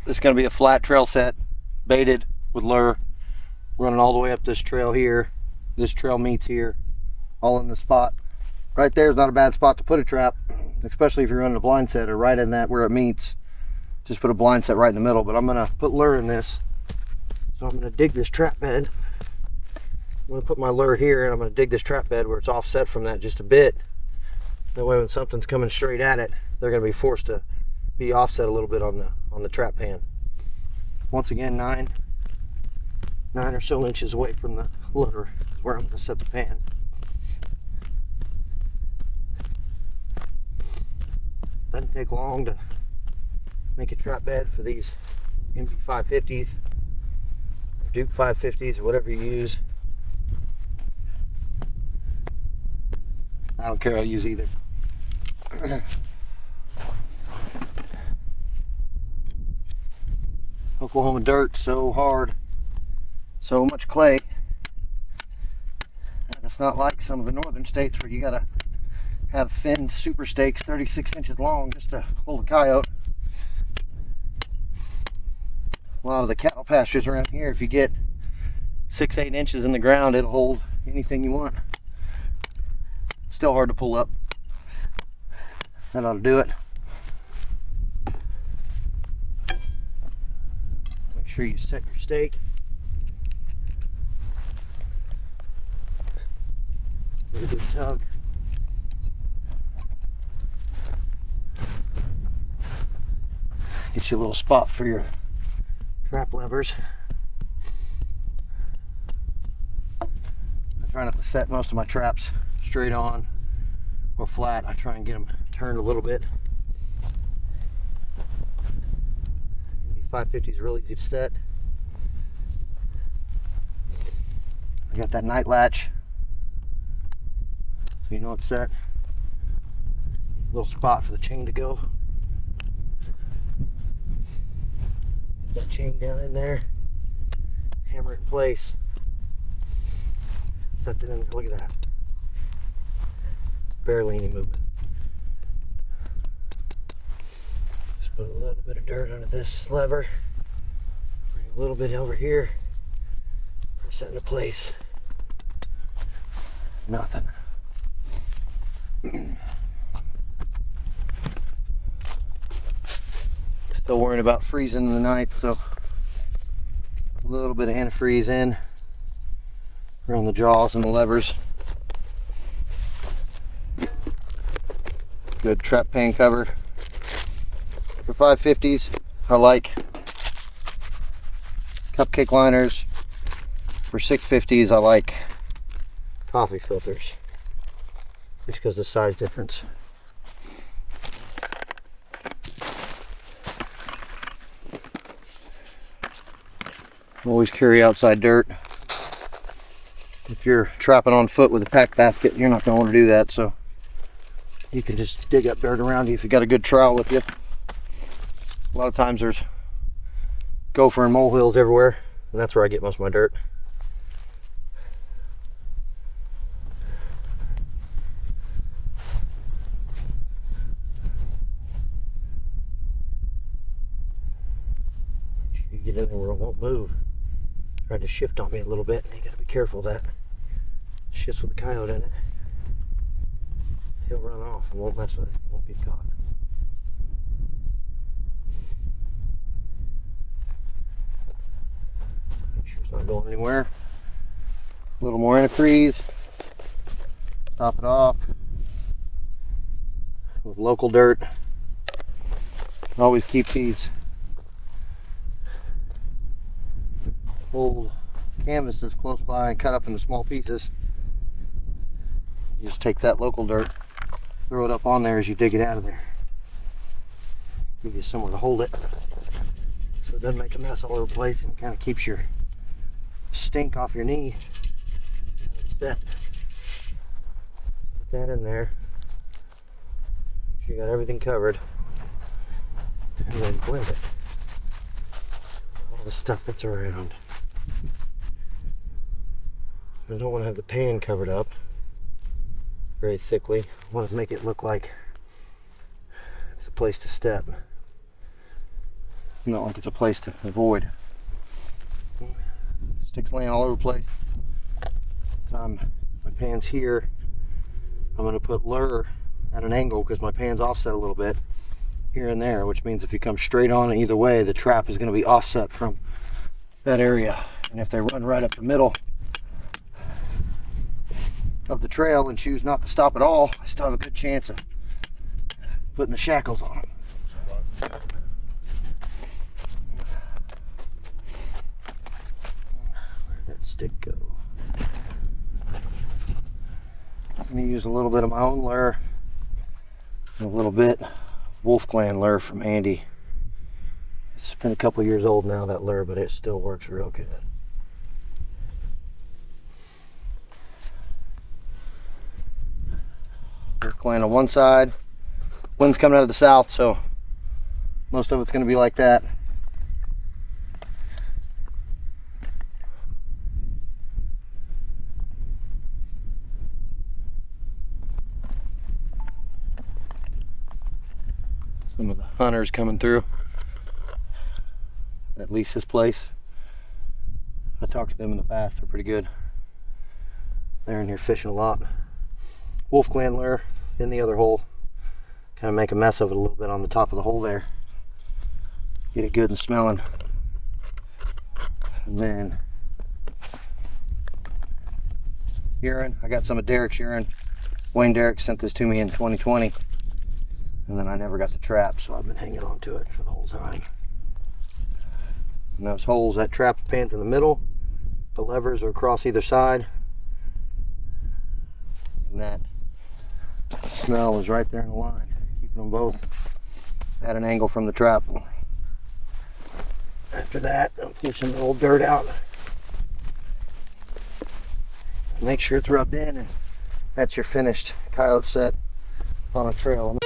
This is going to be a flat trail set, baited with lure, running all the way up this trail here. This trail meets here, all in the spot. Right there is not a bad spot to put a trap, especially if you're running a blind set or right in that where it meets. Just put a blind set right in the middle, but I'm going to put lure in this. So I'm going to dig this trap bed. I'm going to put my lure here and I'm going to dig this trap bed where it's offset from that just a bit. That way when something's coming straight at it, they're going to be forced to be offset a little bit on the trap pan. Once again, 9 or so inches away from the lure is where I'm going to set the pan. Doesn't take long to make a trap bed for these MB 550s, or Duke 550s, or whatever you use. I don't care, I'll use either. Oklahoma dirt, so hard, so much clay. And it's not like some of the northern states where you gotta have finned super stakes 36 inches long just to hold a coyote. A lot of the cattle pastures around here, if you get 6-8 inches in the ground, it'll hold anything you want. Still hard to pull up. That ought to do it. Make sure you set your stake. Get a good tug. Get you a little spot for your trap levers. I try not to set most of my traps straight on or flat. I try and get them turned a little bit. The 550 is really good set. I got that night latch, so you know it's set. Little spot for the chain to go. Put that chain down in there. Hammer it in place. Set it in. Look at that. Barely any movement. Just put a little bit of dirt under this lever. Bring a little bit over here. Press that into place. Nothing. Still worrying about freezing in the night, so a little bit of antifreeze in around the jaws and the levers. Good trap pan cover. For 550s, I like cupcake liners. For 650s, I like coffee filters, just because of the size difference. Always carry outside dirt. If you're trapping on foot with a pack basket, you're not going to want to do that, so you can just dig up dirt around you if you got a good trowel with you. A lot of times there's gopher and molehills everywhere, and that's where I get most of my dirt. Make sure you get in there where it won't move. Tried to shift on me a little bit, and you gotta be careful of that. Shifts with the coyote in it. He'll run off and won't mess with it. He won't get caught. Make sure it's not going anywhere. A little more antifreeze. Top it off with local dirt. Always keep these old canvases close by and cut up into small pieces. You just take that local dirt, throw it up on there as you dig it out of there. Give you somewhere to hold it so it doesn't make a mess all over the place, and kind of keeps your stink off your knee. Set. Put that in there. Make sure you got everything covered, and then blend it. All the stuff that's around. I don't want to have the pan covered up very thickly. I want to make it look like it's a place to step. Not like it's a place to avoid. Sticks laying all over the place. So my pan's here. I'm going to put lure at an angle because my pan's offset a little bit here and there, which means if you come straight on either way, the trap is going to be offset from that area. And if they run right up the middle of the trail and choose not to stop at all, I still have a good chance of putting the shackles on them. Where'd that stick go? I'm going to use a little bit of my own lure and a little bit Wolf Clan lure from Andy. It's been a couple years old now, that lure, but it still works real good. Wolf Clan on one side, wind's coming out of the south, so most of it's going to be like that. Some of the hunters coming through at least this place. I talked to them in the past, they're pretty good. They're in here fishing a lot. Wolf Clan lure in the other hole. Kind of make a mess of it a little bit on the top of the hole there. Get it good and smelling. And then urine. I got some of Derek's urine. Wayne Derek sent this to me in 2020. And then I never got the trap, so I've been hanging on to it for the whole time. And those holes, that trap pan's in the middle. The levers are across either side. And that smell is right there in the line, keeping them both at an angle from the trap. After that, I'm pushing the old dirt out. Make sure it's rubbed in, and that's your finished coyote set on a trail.